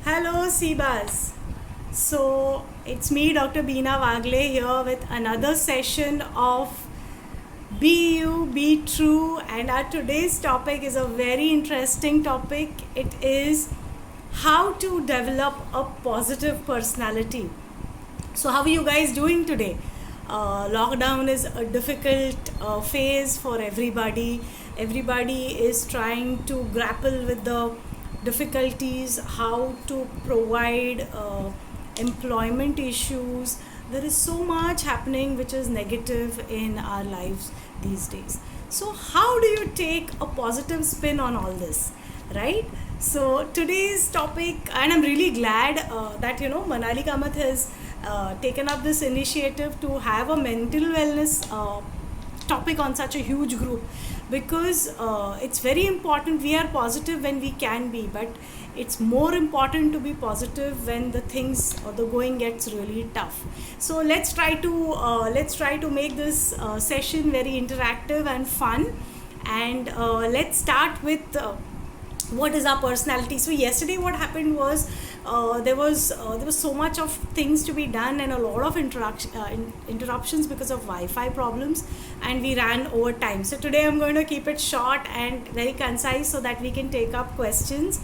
Hello, Seabas. So it's me, Dr. Beena Wagle, here with another session of Be You, Be True. And our today's topic is a very interesting topic. It is how to develop a positive personality. So, how are you guys doing today? Lockdown is a difficult phase for everybody. Everybody is trying to grapple with the difficulties, how to provide employment issues. There is so much happening which is negative in our lives these days. So, how do you take a positive spin on all this, right? So, today's topic, and I'm really glad that Manali Kamath has taken up this initiative to have a mental wellness topic on such a huge group, because it's very important. We are positive when we can be, but it's more important to be positive when the things or the going gets really tough. So let's try to make this session very interactive and fun, and let's start with what is our personality. So yesterday what happened was there was so much of things to be done and a lot of interruptions because of Wi-Fi problems, and we ran over time. So today I'm going to keep it short and very concise so that we can take up questions.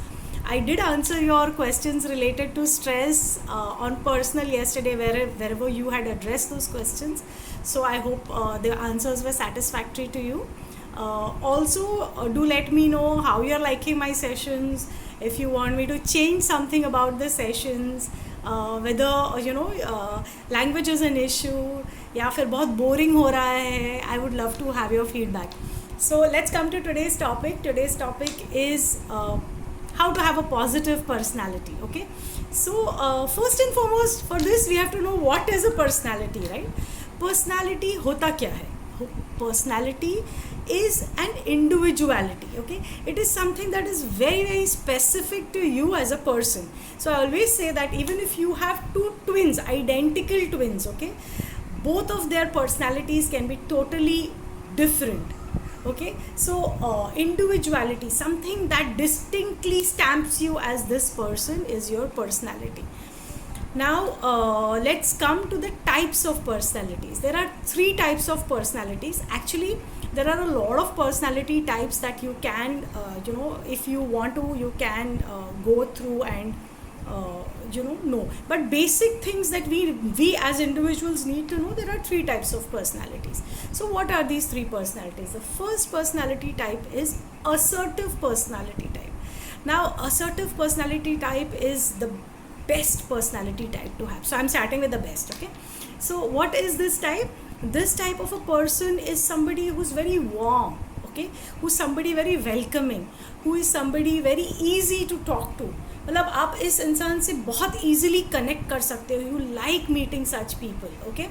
I did answer your questions related to stress on personal yesterday, wherever you had addressed those questions. So I hope the answers were satisfactory to you. Also, do let me know how you're liking my sessions. If you want me to change something about the sessions, whether language is an issue या फिर बहुत boring हो रहा है, I would love to have your feedback. So let's come to today's topic. Today's topic is how to have a positive personality. Okay, so first and foremost, for this we have to know what is a personality, right? Personality होता क्या है? Personality is an individuality. Okay, it is something that is very specific to you as a person. So I always say that even if you have two twins, identical twins, okay, both of their personalities can be totally different. Okay, so individuality, something that distinctly stamps you as this person, is your personality. Now let's come to the types of personalities. There are three types of personalities. Actually, there are a lot of personality types that you can, if you want to, you can go through and know. But basic things that we as individuals need to know, there are three types of personalities. So what are these three personalities? The first personality type is assertive personality type. Now, assertive personality type is the best personality type to have. So I'm starting with the best. Okay, so what is this type? This type of a person is somebody who's very warm, okay, who's somebody very welcoming, who is somebody very easy to talk to. मतलब आप इस इंसान से बहुत easily connect कर सकते हो. You like meeting such people. Okay,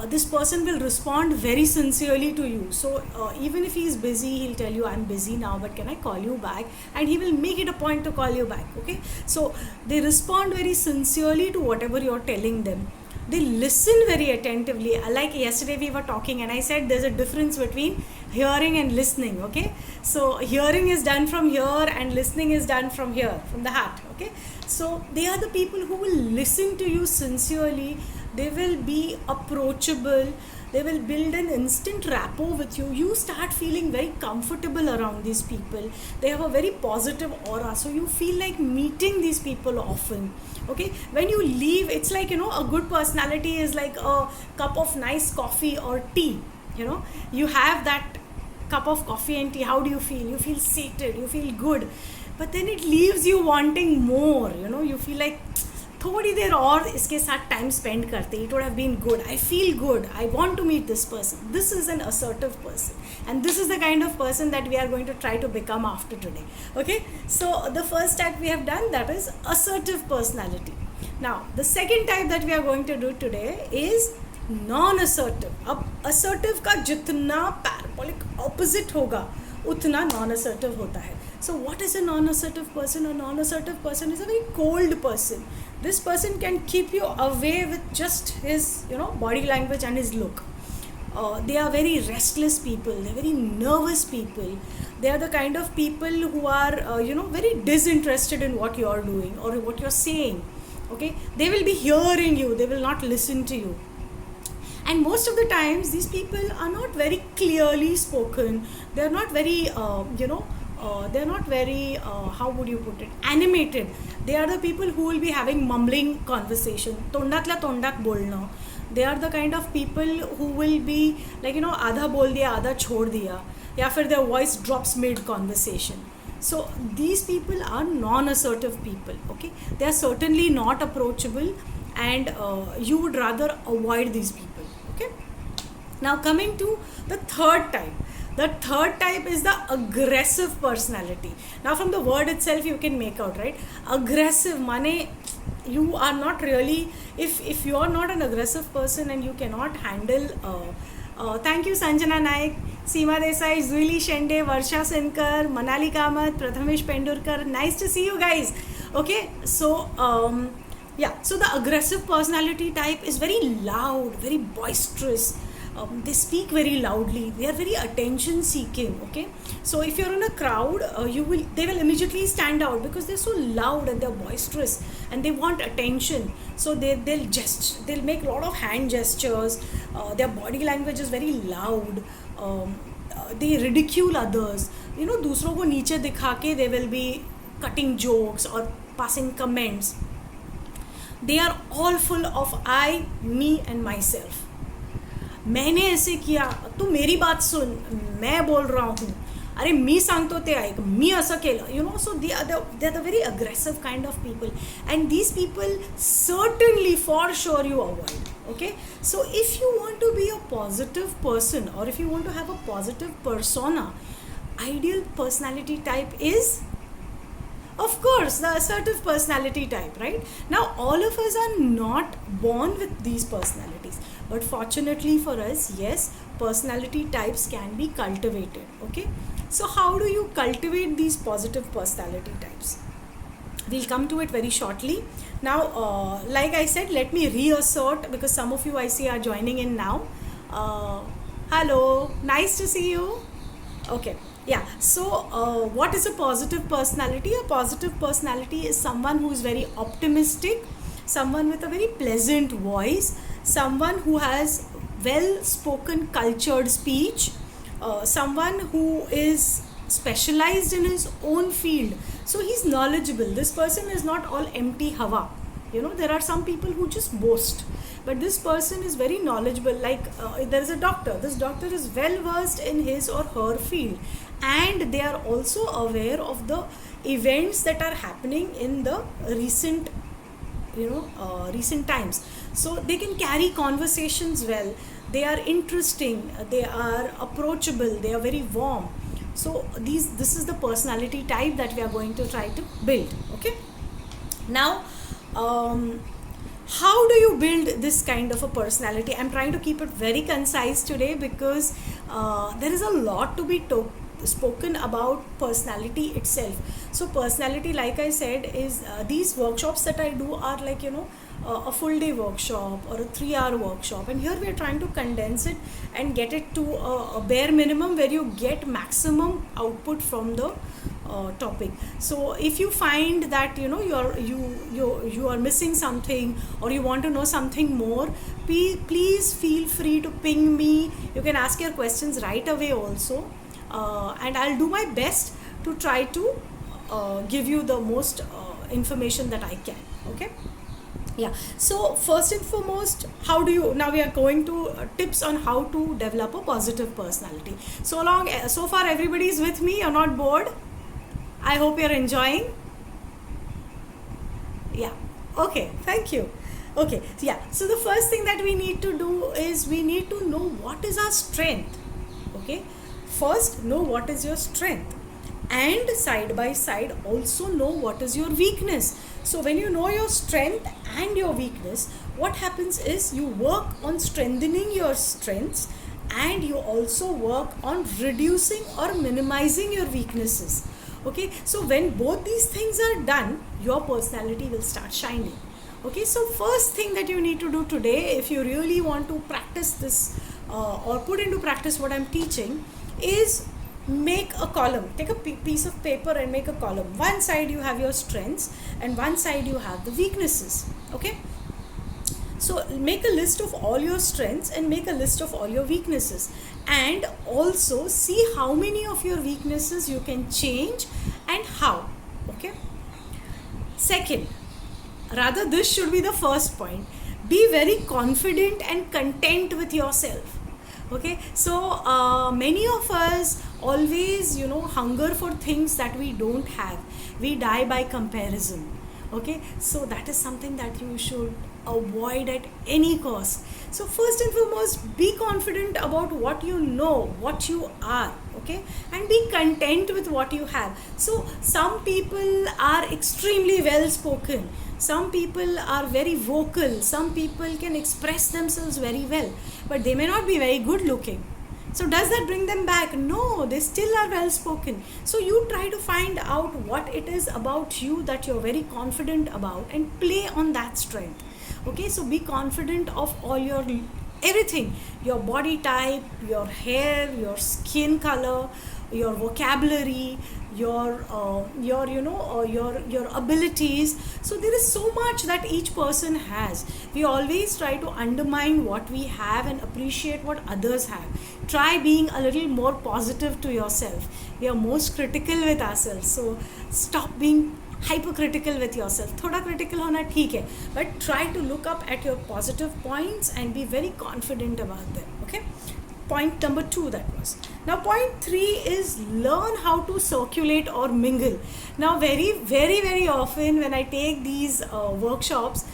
this person will respond very sincerely to you. So even if he is busy, he'll tell you, I'm busy now, but can I call you back? And he will make it a point to call you back. Okay, so they respond very sincerely to whatever you're telling them. They listen very attentively. Like yesterday we were talking and I said there's a difference between hearing and listening. Okay, so hearing is done from here and listening is done from here, from the heart. Okay, so they are the people who will listen to you sincerely. They will be approachable. They will build an instant rapport with you. You start feeling very comfortable around these people. They have a very positive aura, so you feel like meeting these people often. Okay, when you leave, it's like, a good personality is like a cup of nice coffee or tea. You have that cup of coffee and tea. How do you feel? You feel sated, you feel good, but then it leaves you wanting more. You feel like थोड़ी देर और इसके साथ time spend करते, it would have been good, I feel good, I want to meet this person. This is an assertive person, and this is the kind of person that we are going to try to become after today. Okay, so the first type we have done, that is assertive personality. Now the second type that we are going to do today is non assertive. अब assertive का जितना parabolic opposite होगा उतना non assertive होता है. So what is a non-assertive person? A non-assertive person is a very cold person. This person can keep you away with just his body language and his look. they are very restless people, they're very nervous people, they are the kind of people who are very disinterested in what you're doing or what you're saying. Okay, they will be hearing you, they will not listen to you. And most of the times these people are not very clearly spoken, they're not very they're not very how would you put it, animated. They are the people who will be having mumbling conversation, तोंडातल्या तोंडात बोलणं. They are the kind of people who will be like आधा बोल दिया आधा छोड़ दिया, या फिर their voice drops mid conversation. So these people are non-assertive people. Okay, they are certainly not approachable, and you would rather avoid these people. Okay, now coming to the third type. The third type is the aggressive personality. Now from the word itself you can make out, right? Aggressive mane, you are not really, if you are not an aggressive person and you cannot handle thank you Sanjana Naik, Seema Desai, Zuili Shende, Varsha Sinkar, Manali Kamath, Prathamesh Pendurkar, nice to see you guys. Okay, so so the aggressive personality type is very loud, very boisterous. They speak very loudly, they are very attention seeking. Okay, so if you're in a crowd, they will immediately stand out because they're so loud and they're boisterous and they want attention. So they'll make a lot of hand gestures, their body language is very loud, they ridicule others, दूसरों को नीचे दिखा के they will be cutting jokes or passing comments. They are all full of I, me and myself. मैंने ऐसे किया, तू मेरी बात सुन, मैं बोल रहा हूँ, अरे मी सांगतो ते ऐक, मी असं केलं, so they are the very aggressive kind of people, and these people certainly for sure you avoid. Okay, so if you want to be a positive person or if you want to have a positive persona, ideal personality type is, of course, the assertive personality type, right? Now all of us are not born with these personalities, but fortunately for us, yes, personality types can be cultivated. Okay, so how do you cultivate these positive personality types? We'll come to it very shortly. Now like I said, let me reassert, because some of you I see are joining in now. Hello, nice to see you. Okay, yeah, so what is a positive personality? A positive personality is someone who is very optimistic, someone with a very pleasant voice, someone who has well spoken cultured speech, someone who is specialized in his own field, so he's knowledgeable. This person is not all empty hawa. There are some people who just boast, but this person is very knowledgeable. Like there is a doctor, this doctor is well versed in his or her field, and they are also aware of the events that are happening in the recent times, so they can carry conversations well, they are interesting, they are approachable, they are very warm. So this is the personality type that we are going to try to build. Okay, now how do you build this kind of a personality? I'm trying to keep it very concise today because there is a lot to be spoken about personality itself. So personality, like I said, is these workshops that I do are like a full day workshop or a 3-hour workshop, and here we are trying to condense it and get it to a bare minimum where you get maximum output from the topic. So if you find that you are missing something or you want to know something more, please feel free to ping me. You can ask your questions right away also, and I'll do my best to try to give you the most information that I can. Okay, yeah, so first and foremost, now we are going to tips on how to develop a positive personality. So far everybody is with me, you're not bored? I hope you're enjoying. Yeah, okay, thank you. Okay, so the first thing that we need to do is we need to know what is our strength. Okay, first know what is your strength, and side by side also know what is your weakness. So when you know your strength and your weakness, what happens is you work on strengthening your strengths, and you also work on reducing or minimizing your weaknesses. Okay, so when both these things are done, your personality will start shining. Okay, so first thing that you need to do today, if you really want to practice this or put into practice what I'm teaching is make a column. Take a piece of paper and make a column. One side you have your strengths and one side you have the weaknesses. Okay, so make a list of all your strengths and make a list of all your weaknesses, and also see how many of your weaknesses you can change and how. Okay, second, rather this should be the first point, be very confident and content with yourself. Okay, so many of us always hunger for things that we don't have. We die by comparison. Okay, so that is something that you should avoid at any cost. So first and foremost, be confident about what you know, what you are. Okay, and be content with what you have. So some people are extremely well spoken, some people are very vocal, some people can express themselves very well, but they may not be very good looking. So does that bring them back? No, they still are well spoken. So you try to find out what it is about you that you're very confident about and play on that strength. Okay, so be confident of all your everything, your body type, your hair, your skin color, your vocabulary, your abilities. So there is so much that each person has. We always try to undermine what we have and appreciate what others have. Try being a little more positive to yourself. We are most critical with ourselves, so stop being hypercritical with yourself. थोड़ा critical होना ठीक है, but try to look up at your positive points and be very confident about them. Okay, point number 2 that was. Now point 3 is learn how to circulate or mingle. Now very often when I take these workshops,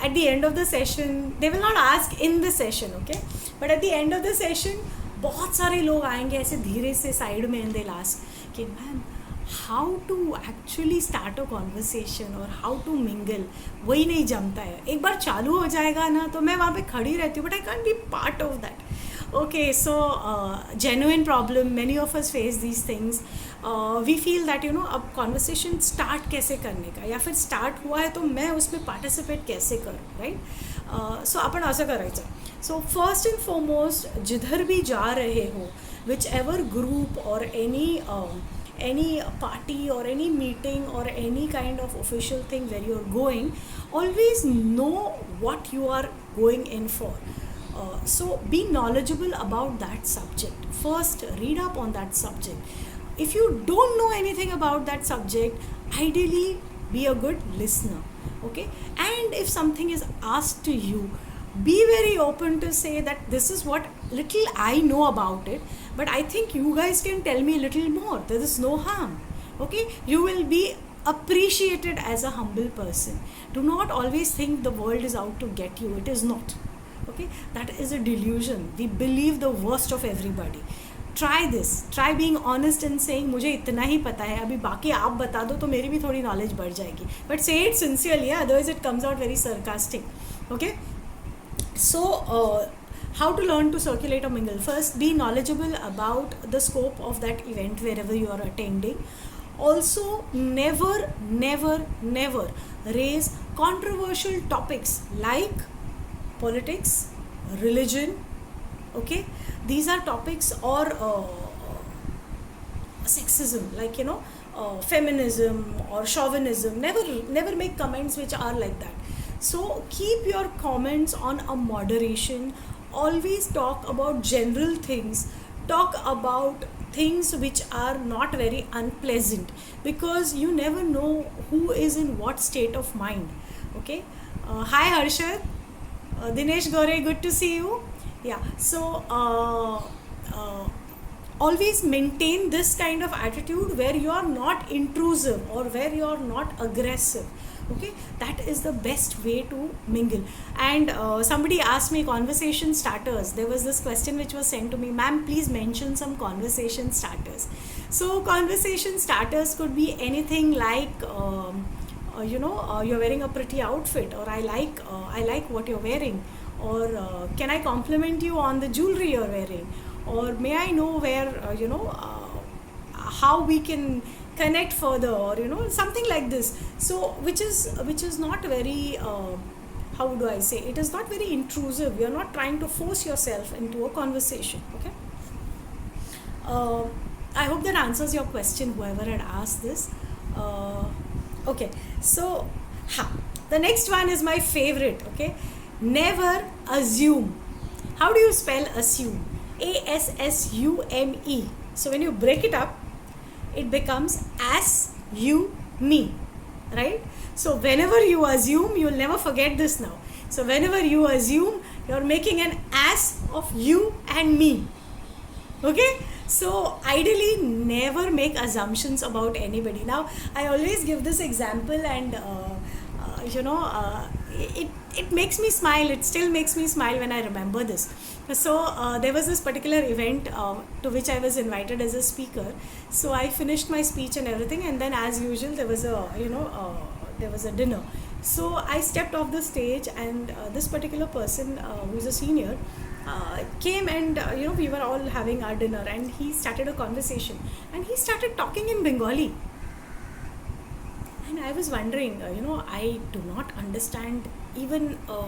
at the end of the session, they will not ask in the session, okay, but at the end of the session बहुत सारे लोग आएंगे ऐसे धीरे से side में, and they'll ask कि ma'am how to actually start a conversation और हाउ टू मिंगल, वही नहीं जमता है. एक बार चालू हो जाएगा ना तो मैं वहाँ पे खड़ी रहती हूँ, but I can't B part of that. Okay, so genuine problem, many of us face these things. We feel that अब conversation start कैसे करने का, या फिर start हुआ है तो मैं उसमें participate कैसे करूँ, right? So आपण असं करायचं. So first and foremost, जिधर भी जा रहे हो, whichever group or any party or any meeting or any kind of official thing where you're going, always know what you are going in for. So be knowledgeable about that subject. First, read up on that subject. If you don't know anything about that subject, ideally be a good listener. Okay, and if something is asked to you, be very open to say that this is what little I know about it, but I think you guys can tell me a little more. There is no harm. Okay, you will be appreciated as a humble person. Do not always think the world is out to get you. It is not. Okay, that is a delusion. We believe the worst of everybody. Try this. Try being honest and saying मुझे इतना ही पता है, अभी बाकी आप बता दो तो मेरी भी थोड़ी knowledge बढ़ जाएगी. But say it sincerely, otherwise it comes out very sarcastic. Okay, so how to learn to circulate or mingle? First, be knowledgeable about the scope of that event wherever you are attending. Also, never raise controversial topics like politics, religion. Okay, these are topics, or sexism, like feminism or chauvinism. Never make comments which are like that. So keep your comments on a moderation. Always talk about general things. Talk about things which are not very unpleasant, because you never know who is in what state of mind. Okay, hi Harshad. Dinesh Gore, good to see you. Yeah, so always maintain this kind of attitude where you are not intrusive or where you are not aggressive. Okay, that is the best way to mingle. And somebody asked me conversation starters. There was this question which was sent to me, ma'am, please mention some conversation starters. So conversation starters could be anything like you're wearing a pretty outfit, or I like what you're wearing, or can I compliment you on the jewelry you're wearing, or may I know where how we can connect further, or something like this. So which is not very how do I say, it is not very intrusive. You're not trying to force yourself into a conversation. Okay. uh, I hope that answers your question, whoever had asked this. Okay, so the next one is my favorite. Okay, never assume. How do you spell assume? ASSUME. So when you break it up, it becomes as you me, right? So whenever you assume, you'll never forget this now. So whenever you assume, you're making an ass of you and me. Okay, so ideally never make assumptions about anybody. Now I always give this example, and it makes me smile. It still makes me smile when I remember this. So there was this particular event to which I was invited as a speaker. So I finished my speech and everything, and then as usual there was a dinner. So I stepped off the stage, and this particular person who's a senior came, and we were all having our dinner, and he started a conversation, and he started talking in Bengali. And I was wondering, I do not understand even a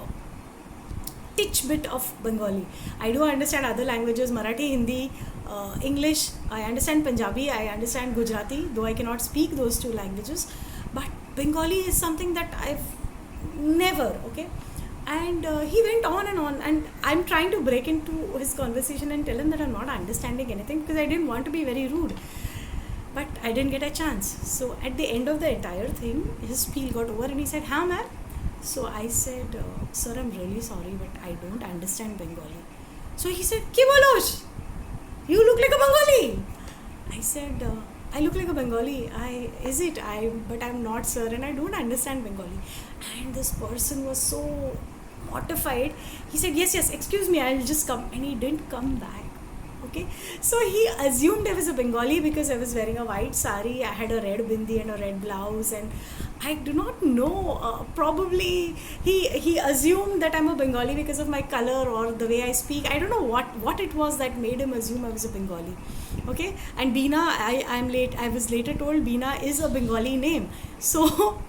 titch bit of Bengali. I do understand other languages, Marathi, Hindi, English. I understand Punjabi, I understand Gujarati, though I cannot speak those two languages. But Bengali is something that I've never, okay? And he went on, and I'm trying to break into his conversation and tell him that I'm not understanding anything, because I didn't want to be very rude. But I didn't get a chance. So at the end of the entire thing, his spiel got over, and he said, "Haan, ma'am." So I said, "Sir, I'm really sorry, but I don't understand Bengali." So he said, "Ki bolosh? You look like a Bengali." I said, "I look like a Bengali. But I'm not, sir, and I don't understand Bengali." And this person was so mortified. He said, yes, excuse me, I'll just come. And he didn't come back. Okay, so he assumed I was a Bengali because I was wearing a white sari, I had a red bindi and a red blouse, and I do not know, probably he assumed that I'm a Bengali because of my color or the way I speak. I don't know what it was that made him assume I was a Bengali. Okay, and Beena, I was later told Beena is a Bengali name. So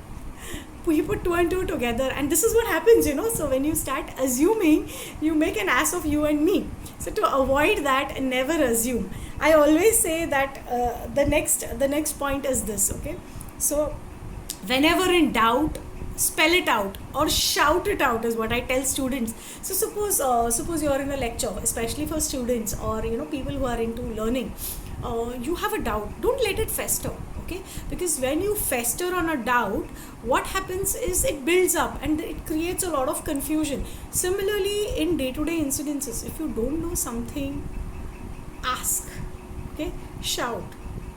we put two and two together, and this is what happens, so when you start assuming, you make an ass of you and me. So to avoid that, never assume. I always say that the next point is this. Okay, so whenever in doubt, spell it out or shout it out, is what I tell students. So suppose you are in a lecture, especially for students or people who are into learning. You have a doubt, don't let it fester. Okay, because when you fester on a doubt, what happens is it builds up and it creates a lot of confusion. Similarly, in day-to-day incidences, if you don't know something, ask. Okay, shout,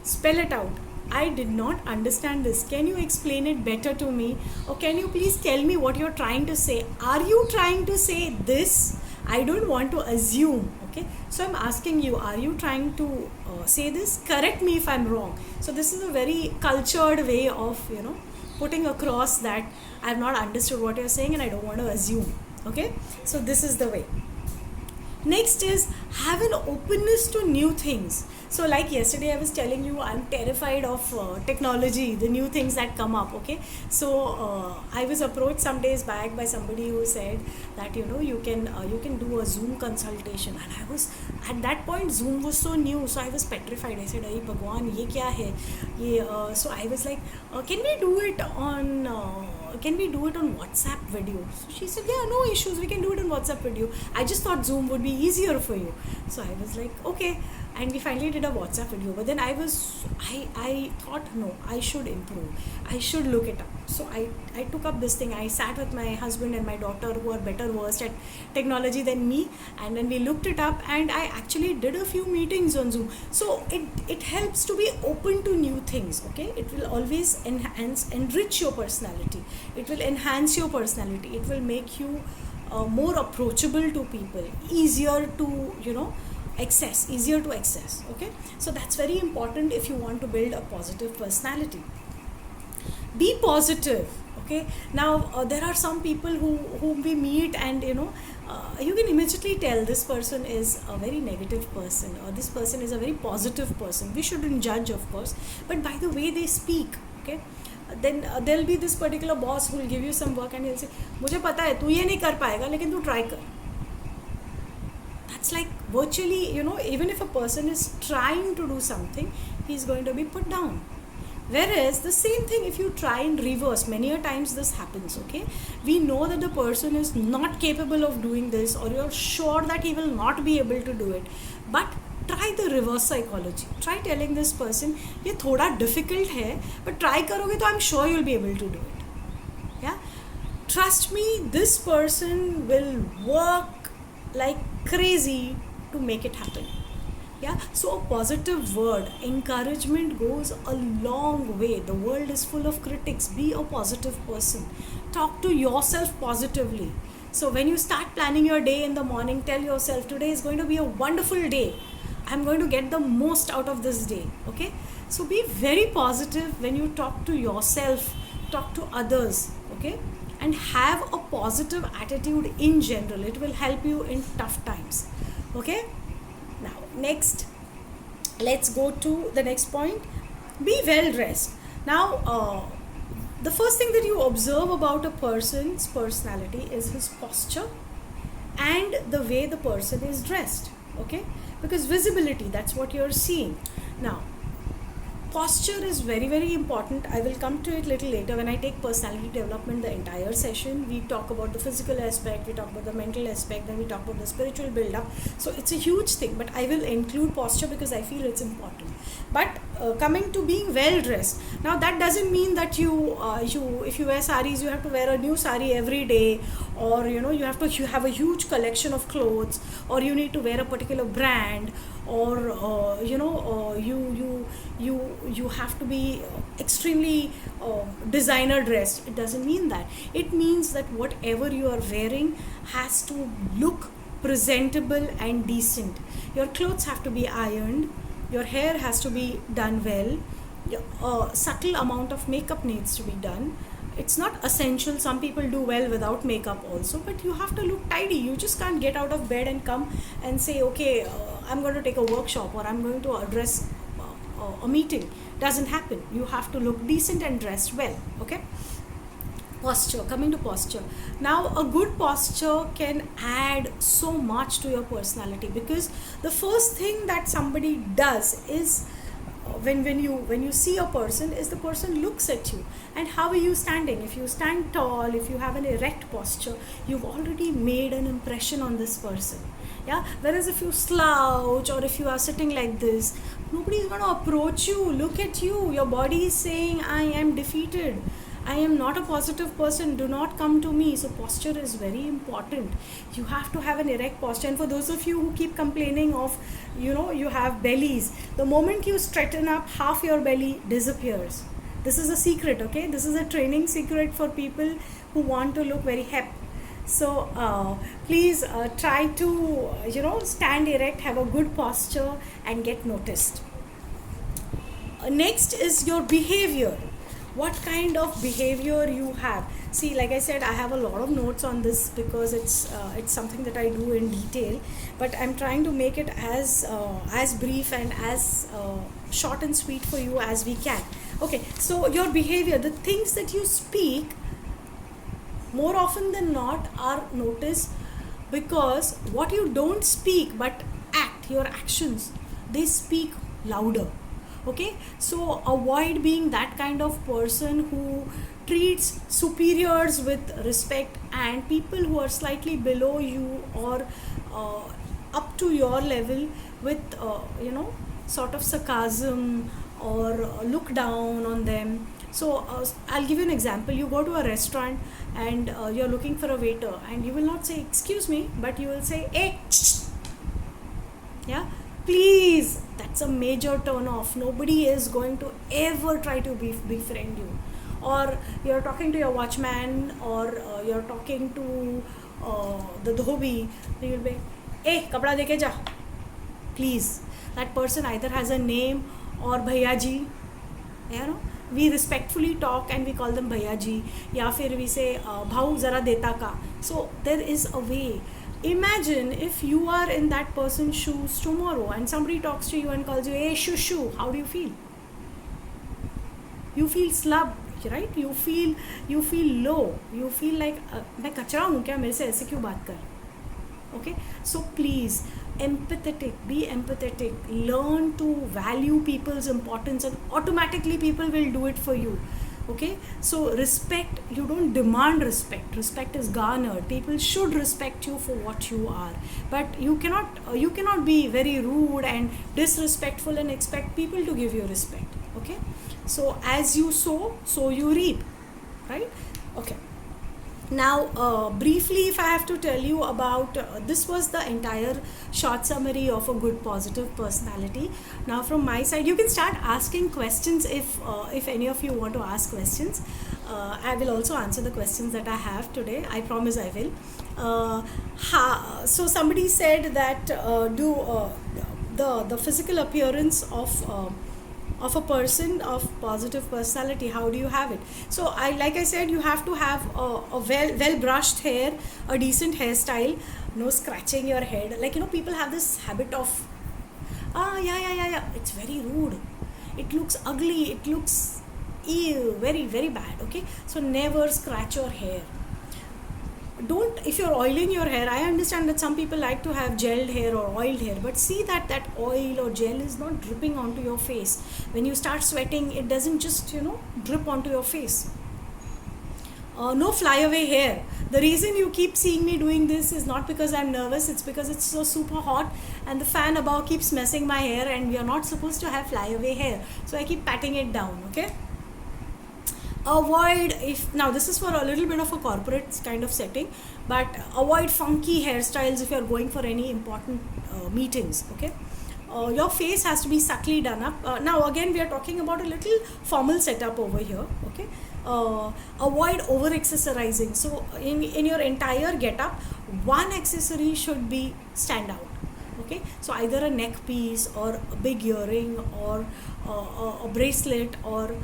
spell it out. I did not understand this. Can you explain it better to me? Or can you please tell me what you're trying to say? Are you trying to say this? I don't want to assume. Okay, so I'm asking you, are you trying to say this? Correct me if I'm wrong. So this is a very cultured way of putting across that I've not understood what you're saying and I don't want to assume. Okay, so this is the way. Next is have an openness to new things. So like yesterday I was telling you, I'm terrified of technology, the new things that come up. Okay, so I was approached some days back by somebody who said that you can do a Zoom consultation, and I was at that point, Zoom was so new, so I was petrified. I said, "Hey Bhagwan, ye kya hai?" So I was like, can we do it on WhatsApp video? So she said, "Yeah, no issues, we can do it on WhatsApp video." I just thought Zoom would be easier for you. So I was like, okay. And we finally did a WhatsApp video. But then I thought, no, I should improve. I should look it up. So I took up this thing. I sat with my husband and my daughter, who are better versed at technology than me. And then we looked it up, and I actually did a few meetings on Zoom. So it helps to be open to new things. Okay, it will always enrich your personality. It will enhance your personality. It will make you more approachable to people, easier to easier to access. Okay, so that's very important if you want to build a positive personality. Be positive. Okay, now there are some people whom we meet, and you can immediately tell this person is a very negative person or this person is a very positive person. We shouldn't judge, of course, but by the way they speak. Okay, then there'll be this particular boss who will give you some work and he'll say, मुझे पता है तू ये नहीं कर पाएगा लेकिन तू try कर. That's like virtually, even if a person is trying to do something, he's going to be put down. Whereas the same thing, if you try in reverse, many a times this happens, okay? We know that the person is not capable of doing this, or you're sure that he will not be able to do it. But try the reverse psychology. Try telling this person, ये थोड़ा difficult है, but try करोगे तो I'm sure you'll be able to do it. Yeah? Trust me, this person will work like crazy to make it happen. Yeah, so a positive word, encouragement goes a long way. The world is full of critics. Be a positive person. Talk to yourself positively. So when you start planning your day in the morning, tell yourself, today is going to be a wonderful day. I'm going to get the most out of this day. Okay, so be very positive when you talk to yourself, talk to others. Okay, and have a positive attitude in general. It will help you in tough times. Okay, now next, let's go to the next point. Be well dressed. Now the first thing that you observe about a person's personality is his posture and the way the person is dressed. Okay, because visibility, that's what you're seeing. Now posture is very, very important. I will come to it little later when I take personality development. The entire session we talk about the physical aspect, we talk about the mental aspect, then we talk about the spiritual build up. So it's a huge thing, but I will include posture because I feel it's important. But coming to being well dressed, now that doesn't mean that you if you wear saris, you have to wear a new sari every day, or you have a huge collection of clothes, or you need to wear a particular brand, or you have to be extremely designer dressed. It doesn't mean that. It means that whatever you are wearing has to look presentable and decent. Your clothes have to be ironed, your hair has to be done well, a subtle amount of makeup needs to be done. It's not essential. Some people do well without makeup also, but you have to look tidy. You just can't get out of bed and come and say, okay, I'm going to take a workshop, or I'm going to address a meeting. Doesn't happen. You have to look decent and dressed well. Okay, posture. Coming to posture, now a good posture can add so much to your personality, because the first thing that somebody does is when you see a person is the person looks at you, and how are you standing. If you stand tall, if you have an erect posture, you've already made an impression on this person. Yeah, whereas if you slouch, or if you are sitting like this, nobody is going to approach you, look at you. Your body is saying, I am defeated, I am not a positive person, do not come to me. So posture is very important. You have to have an erect posture. And for those of you who keep complaining of, you have bellies, the moment you straighten up, half your belly disappears. This is a secret, okay? This is a training secret for people who want to look very hip. So please try to stand erect, have a good posture, and get noticed. Next is your behavior. What kind of behavior you have. See, like I said, I have a lot of notes on this because it's something that I do in detail, but I'm trying to make it as brief and as short and sweet for you as we can. Okay, so your behavior, the things that you speak, more often than not are noticed, because what you don't speak but act, your actions, they speak louder. Okay, so avoid being that kind of person who treats superiors with respect, and people who are slightly below you or up to your level with sort of sarcasm, or look down on them. So I'll give you an example. You go to a restaurant and you're looking for a waiter, and you will not say excuse me, but you will say, hey, yeah, please. That's a major turn off. Nobody is going to ever try to befriend you. Or you're talking to your watchman, or you're talking to the dhobi, you'll be, hey, kapda deke ja, please. That person either has a name or bhaiya ji. We respectfully talk and we call them bhaiya ji, ya fir we say bhau zara deta ka. So there is a way. Imagine if you are in that person's shoes tomorrow and somebody talks to you and calls you, hey, shoo, how do you feel? You feel right? You feel low, you feel like मैं कचरा हूँ क्या, मेरे से ऐसे क्यों बात कर. Okay, so please, be empathetic, learn to value people's importance, and automatically people will do it for you. Okay, so respect, you don't demand respect is garnered. People should respect you for what you are, but you cannot be very rude and disrespectful and expect people to give you respect. Okay, so as you sow, so you reap, right? Okay, now briefly, if I have to tell you about this was the entire short summary of a good positive personality. Now from my side, you can start asking questions if any of you want to ask questions. I will also answer the questions that I have today, I promise I will. So somebody said that do the physical appearance of a person of positive personality, how do you have it? So like I said, you have to have a well brushed hair, a decent hairstyle, no scratching your head. Like, people have this habit of yeah, it's very rude, it looks ugly, it looks ew, very very bad. Okay, so never scratch your hair. Don't, if you're oiling your hair, I understand that some people like to have gelled hair or oiled hair, but see that oil or gel is not dripping onto your face. When you start sweating, it doesn't just drip onto your face. No flyaway hair. The reason you keep seeing me doing this is not because I'm nervous, it's because it's so super hot and the fan above keeps messing my hair, and we are not supposed to have flyaway hair, so I keep patting it down. Okay, avoid, if now this is for a little bit of a corporate kind of setting, but avoid funky hairstyles if you are going for any important meetings. Okay, your face has to be subtly done up. Now again, we are talking about a little formal setup over here. Okay, avoid over accessorizing. So in your entire getup, one accessory should be stand out. Okay, so either a neck piece or a big earring or a bracelet, or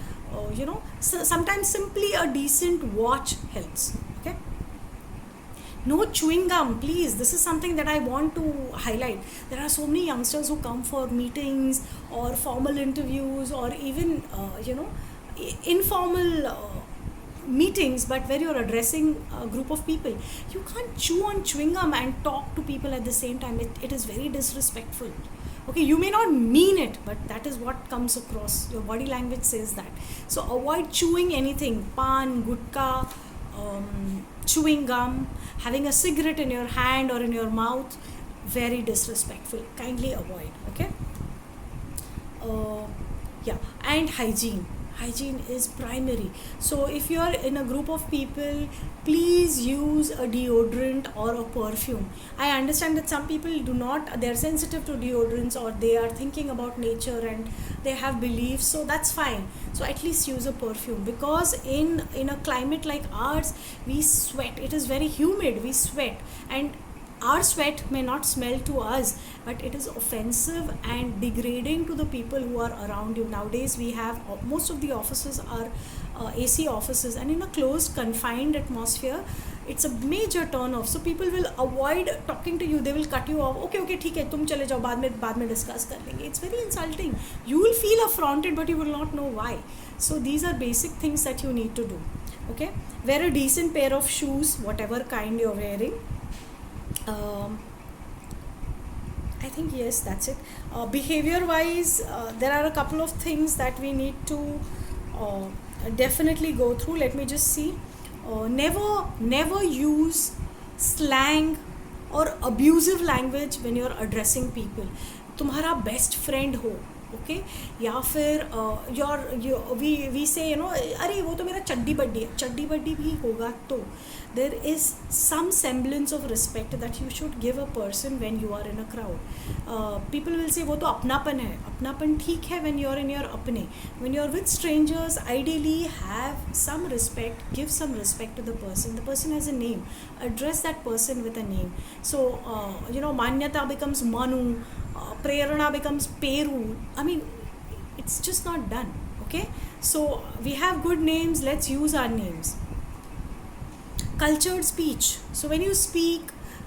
so sometimes simply a decent watch helps. Okay, no chewing gum, please. This is something that I want to highlight. There are so many youngsters who come for meetings or formal interviews, or even informal meetings, but where you're addressing a group of people, you can't chew on chewing gum and talk to people at the same time. It is very disrespectful. Okay, you may not mean it, but that is what comes across. Your body language says that. So avoid chewing anything, pan, gutka, chewing gum, having a cigarette in your hand or in your mouth. Very disrespectful. Kindly avoid. Okay. Yeah, and hygiene is primary. So if you are in a group of people, please use a deodorant or a perfume. I understand that some people do not, they're sensitive to deodorants, or they are thinking about nature and they have beliefs, so that's fine. So at least use a perfume, because in a climate like ours, we sweat, it is very humid, we sweat, and our sweat may not smell to us, but it is offensive and degrading to the people who are around you. Nowadays we have, most of the offices are AC offices, and in a closed confined atmosphere, it's a major turn off. So people will avoid talking to you, they will cut you off. Okay, ठीक है, तुम चले जाओ, बाद में discuss कर लेंगे. It's very insulting. You will feel affronted, but you will not know why. So these are basic things that you need to do. Okay, wear a decent pair of shoes, whatever kind you're wearing. I think yes, that's it. Behavior wise, there are a couple of things that we need to definitely go through. Let me just see. Never use slang or abusive language when you're addressing people. तुम्हारा best friend हो, okay, या फिर we say, अरे वो तो मेरा चड्डी बड्डी भी होगा, तो there is some semblance of respect that you should give a person when you are in a crowd. People will say वो तो अपनापन है, अपनापन ठीक है when you're in your अपने. When you're with strangers, ideally have some respect, give some respect to the person. The person has a name, address that person with a name. So Manyata becomes Manu, Prerana becomes Peru. I mean, it's just not done. Okay, so we have good names, let's use our names. Cultured speech. So when you speak,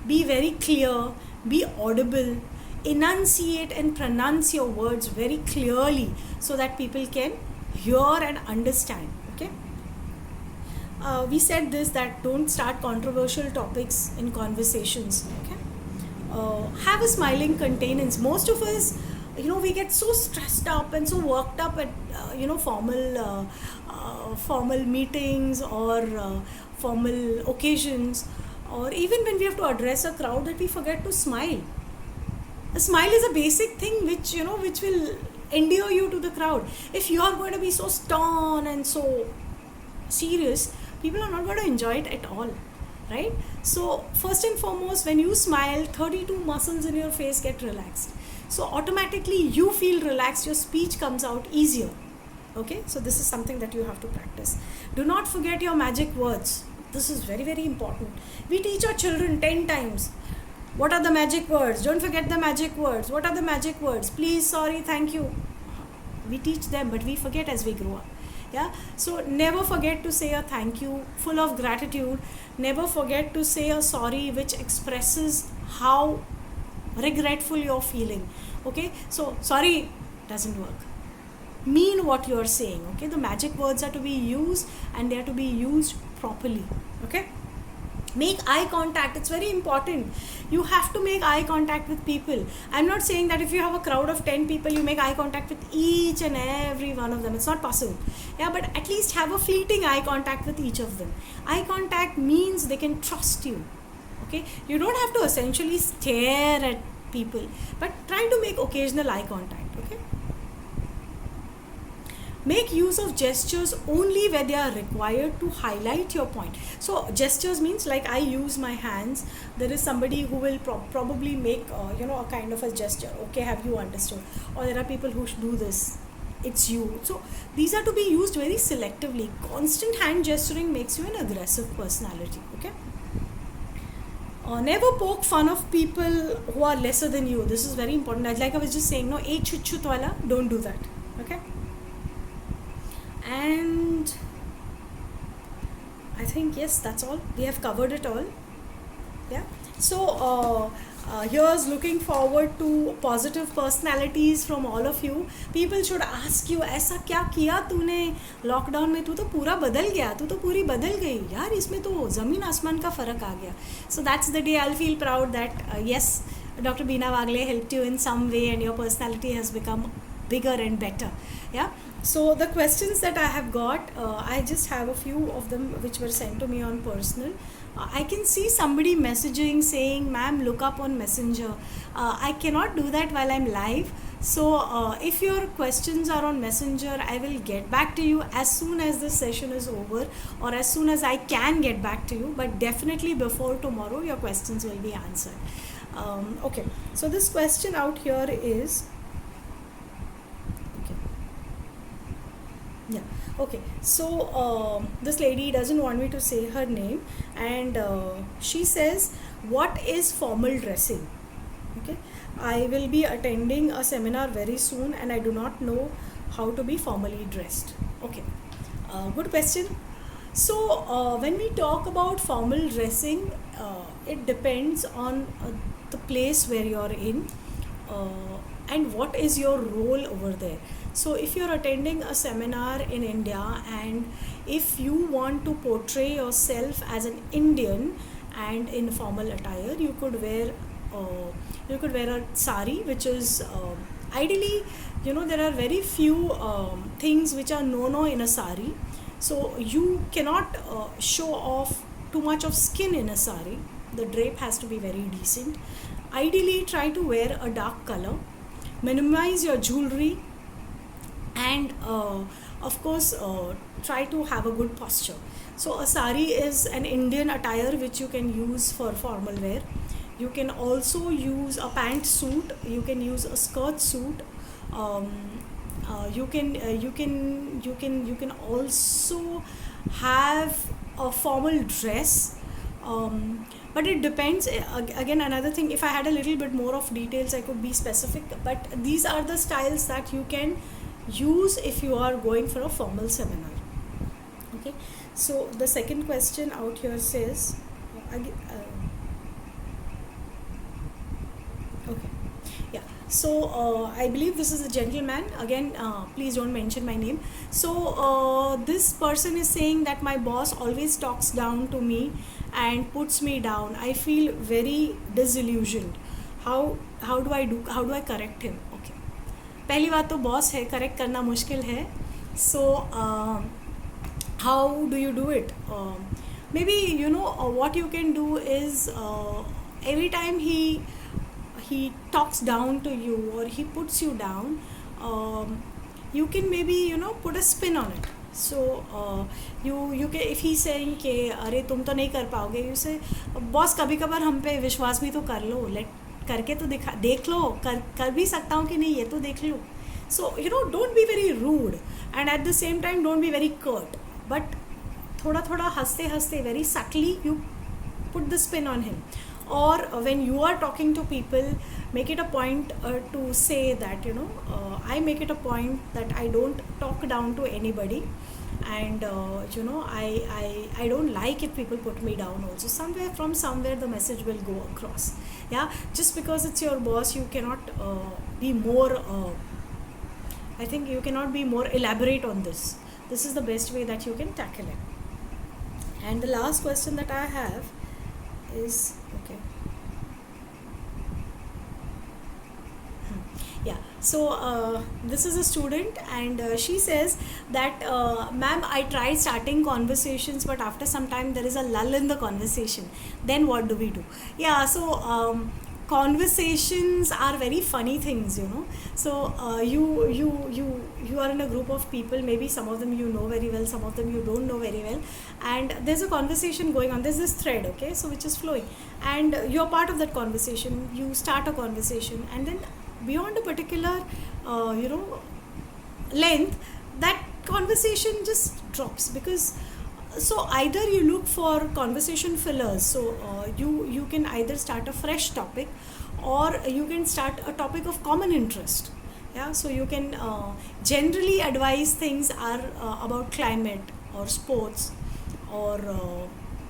be very clear, be audible, enunciate and pronounce your words very clearly so that people can hear and understand. Okay, we said this, that don't start controversial topics in conversations. Okay, have a smiling containance. Most of us, we get so stressed up and so worked up at formal meetings or formal occasions, or even when we have to address a crowd, that we forget to smile. A smile is a basic thing which will endear you to the crowd. If you are going to be so stern and so serious, people are not going to enjoy it at all, right? So first and foremost, when you smile, 32 muscles in your face get relaxed, so automatically you feel relaxed, your speech comes out easier. Okay, so this is something that you have to practice. Do not forget your magic words. This is very, very important. We teach our children 10 times. What are the magic words? Don't forget the magic words. What are the magic words? Please, sorry, thank you. We teach them, but we forget as we grow up. Yeah, so never forget to say a thank you full of gratitude. Never forget to say a sorry which expresses how regretful you're feeling. Okay, so sorry doesn't work. Mean what you're saying. Okay, the magic words are to be used, and they are to be used properly. Okay, make eye contact. It's very important. You have to make eye contact with people. I'm not saying that if you have a crowd of 10 people, you make eye contact with each and every one of them. It's not possible. Yeah, but at least have a fleeting eye contact with each of them. Eye contact means they can trust you. Okay, you don't have to essentially stare at people, but try to make occasional eye contact. Okay, make use of gestures only where they are required to highlight your point. So gestures means, like, I use my hands. There is somebody who will probably make a kind of a gesture. Okay, have you understood? Or there are people who do this. It's you. So these are to be used very selectively. Constant hand gesturing makes you an aggressive personality. Okay. Never poke fun of people who are lesser than you. This is very important. Like I was just saying, no, chut chut wala, don't do that. Okay. And I think, yes, that's all. We have covered it all. Yeah. So here's looking forward to positive personalities from all of you. People should ask you, ऐसा क्या किया तूने lockdown में? तू तो पूरा बदल गया, तू तो पूरी बदल गई यार, इसमें तो ज़मीन आसमान का फ़र्क आ गया. So that's the day I'll feel proud that yes, Dr. Beena Wagle helped you in some way and your personality has become bigger and better. Yeah. So the questions that I have got, I just have a few of them which were sent to me on personal. I can see somebody messaging saying, ma'am, look up on Messenger. I cannot do that while I'm live. So if your questions are on Messenger, I will get back to you as soon as this session is over, or as soon as I can get back to you. But definitely before tomorrow, your questions will be answered. Okay, so this question out here is, yeah, okay, so this lady doesn't want me to say her name, and she says, what is formal dressing? Okay, I will be attending a seminar very soon and I do not know how to be formally dressed. Okay, good question. So when we talk about formal dressing, it depends on the place where you're in and what is your role over there. So if you're attending a seminar in India and if you want to portray yourself as an Indian and in formal attire, you could wear a sari, which is ideally, there are very few things which are no in a sari. So you cannot show off too much of skin in a sari. The drape has to be very decent. Ideally, try to wear a dark color. Minimize your jewelry. And of course, try to have a good posture. So a sari is an Indian attire which you can use for formal wear. You can also use a pant suit. You can use a skirt suit. You can also have a formal dress. But it depends. Again, another thing, if I had a little bit more of details, I could be specific. But these are the styles that you can use if you are going for a formal seminar. Okay, so the second question out here says, okay, yeah, So I believe this is a gentleman. Again, please don't mention my name. So this person is saying that my boss always talks down to me and puts me down. I feel very disillusioned. How do I correct him? Okay. पहली बात तो boss है, correct करना मुश्किल है. So how do you do it? Maybe what you can do is every time he talks down to you or he puts you down, you can maybe put a spin on it. So you can, if he's saying कि अरे तुम तो नहीं कर पाओगे, you say boss कभी कभार हम पे विश्वास भी तो कर लो, करके तो देख लो, कर भी सकता हूँ कि नहीं ये तो देख लो. So don't be very rude and at the same time don't be very curt, but थोड़ा थोड़ा हंसते हंसते very subtly you put the spin on him. Or when you are talking to people, make it a point to say that I make it a point that I don't talk down to anybody, and I don't like if people put me down also. Somewhere the message will go across. Yeah, just because it's your boss you cannot be more I think you cannot be more elaborate on this. This is the best way that you can tackle it. And the last question that I have is, okay, yeah, so this is a student and she says that ma'am, I tried starting conversations but after some time there is a lull in the conversation, then what do we do? Yeah, so conversations are very funny things. So you are in a group of people, maybe some of them you know very well, some of them you don't know very well, and there's a conversation going on, there's this thread, okay, so which is flowing, and you're part of that conversation. You start a conversation and then beyond a particular length, that conversation just drops. Because so either you look for conversation fillers, so you can either start a fresh topic or you can start a topic of common interest. Yeah, so you can generally advise things are about climate or sports or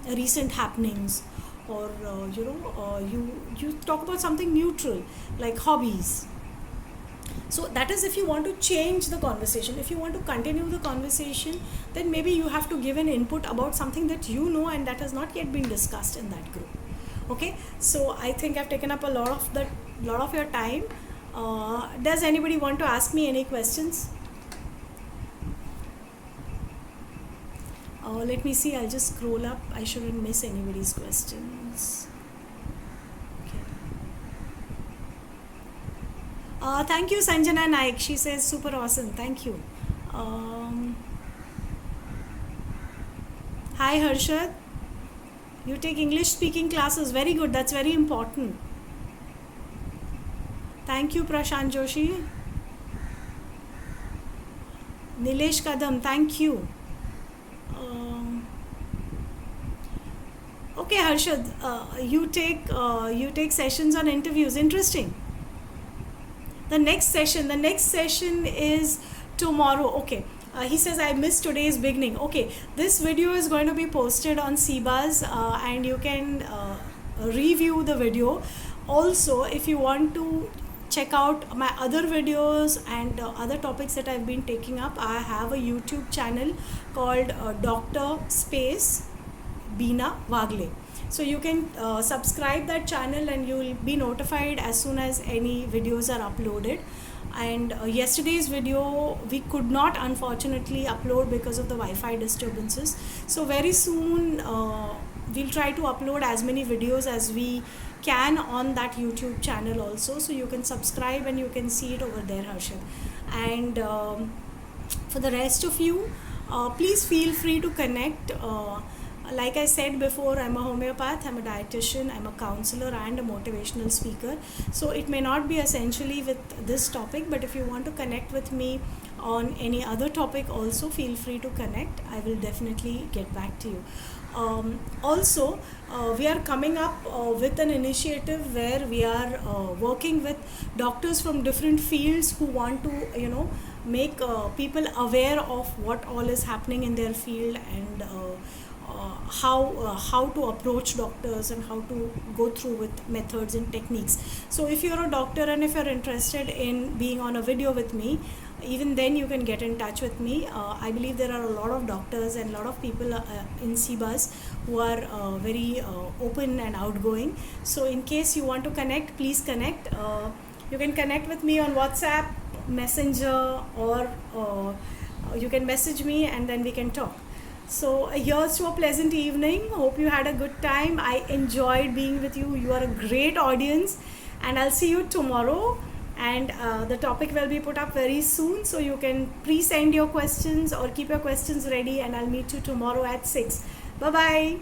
recent happenings, or you talk about something neutral like hobbies. So that is if you want to change the conversation. If you want to continue the conversation, then maybe you have to give an input about something that you know and that has not yet been discussed in that group. Okay, so I think I've taken up a lot of your time. Does anybody want to ask me any questions? Let me see, I'll just scroll up. I shouldn't miss anybody's questions. Thank you, Sanjana Naik. She says super awesome. Thank you. Hi, Harshad. You take English speaking classes. Very good. That's very important. Thank you, Prashant Joshi. Nilesh Kadam. Thank you. Okay, Harshad. You take sessions on interviews. Interesting. The next session is tomorrow. Okay, he says I missed today's beginning. Okay, this video is going to be posted on CBuzz and you can review the video. Also, if you want to check out my other videos and other topics that I've been taking up, I have a YouTube channel called Dr. Space Beena Wagle. So you can subscribe that channel and you will be notified as soon as any videos are uploaded. And yesterday's video we could not unfortunately upload because of the Wi-Fi disturbances. So very soon we'll try to upload as many videos as we can on that YouTube channel also. So you can subscribe and you can see it over there, Harshad. And for the rest of you, please feel free to connect. Like I said before, I'm a homeopath, I'm a dietitian, I'm a counselor and a motivational speaker. So it may not be essentially with this topic, but if you want to connect with me on any other topic also, feel free to connect. I will definitely get back to you. Also, we are coming up with an initiative where we are working with doctors from different fields who want to, make people aware of what all is happening in their field and how to approach doctors and how to go through with methods and techniques. So if you're a doctor and if you're interested in being on a video with me, even then you can get in touch with me. I believe there are a lot of doctors and a lot of people in CBUS who are very open and outgoing. So in case you want to connect, please connect. You can connect with me on WhatsApp, Messenger, or you can message me and then we can talk. So here's to a pleasant evening. Hope you had a good time. I enjoyed being with you. You are a great audience, and I'll see you tomorrow. And the topic will be put up very soon, so you can pre-send your questions or keep your questions ready, and I'll meet you tomorrow at 6. Bye bye.